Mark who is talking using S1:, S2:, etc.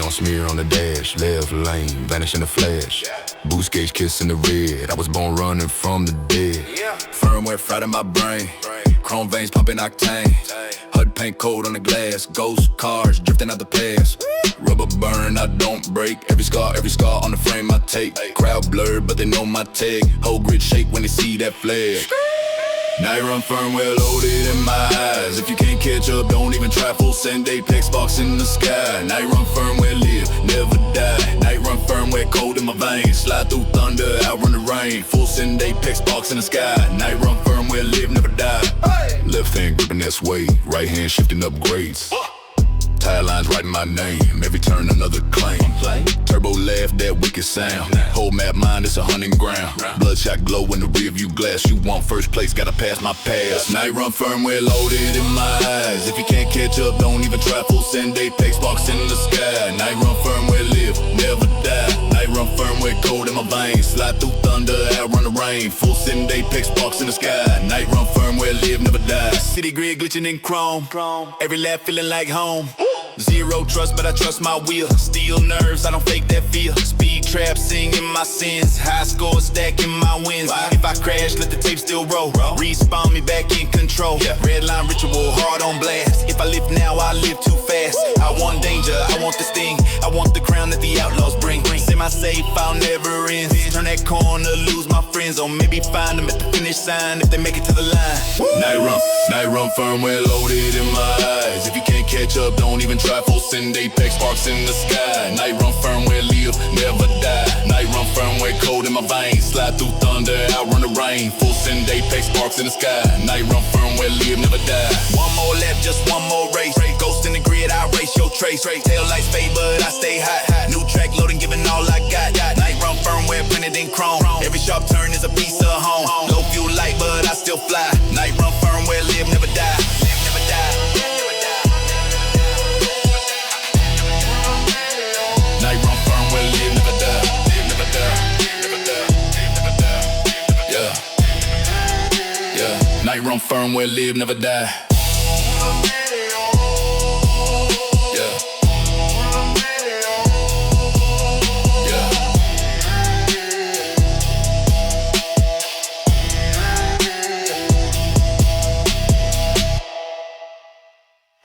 S1: neon smear on the dash. Left lane, vanish in a flash. Boost gauge kiss in the red. I was born running from the dead. Firmware fried in my brain. Chrome veins pumping octane. HUD paint cold on the glass. Ghost cars drifting out the past. Rubber burn, I don't break. Every scar on the frame I take. Crowd blurred, but they know my tag. Whole grid shake when they see that flag. Night run firmware loaded in my eyes. If you can't catch up, don't even try. Full send apex box in the sky. Night run firmware live, never die. Night run firmware cold in my veins. Slide through thunder, outrun the rain. Full send apex box in the sky. Night run firmware live, never die. Left hand gripping that sway, right hand shifting upgrades. Tire lines writing my name, every turn another claim. Turbo laugh, that wicked sound. Whole map mine, it's a hunting ground. Bloodshot glow in the rear view glass. You want first place, gotta pass my pass. Night run firmware loaded in my eyes. If you can't catch up, don't even try. Full send apex box in the sky. Night run firmware live, never die. Night run firmware cold in my veins. Slide through thunder, outrun the rain. Full send apex box in the sky. Night run firmware live, never die. City grid glitching in chrome. Every lap feeling like home. Zero trust, but I trust my wheel. Steel nerves, I don't fake that feel. Speed trap, singing my sins. High score, stacking my wins. If I crash, let the tape still roll. Respawn me back in control. Red line ritual, hard on blast. If I live now, I live too fast. I want danger, I want the sting. I want the crown that the outlaws bring. Semi-safe, I'll never end. Turn that corner, lose my friends. Or maybe find them at the finish sign if they make it to the line. Night run firmware loaded in my eyes. If you can't catch up, don't even try. Full send apex sparks in the sky. Night run firmware live, never die. Night run firmware cold in my veins. Slide through thunder, outrun the rain. Full send apex sparks in the sky. Night run firmware live, never die. One more lap, just one more race. Ghost in the grid, I race your trace. Tail lights fade, but I stay hot. New track loading, giving all I got. Night run firmware printed in chrome. Every sharp turn is a piece of home. Low fuel light, but I still fly. Night run firmware live, never die. Live, never die. Night run firmware live, never die. Live, never die. Never die. Live, never die. Yeah. Night run firmware live, never die.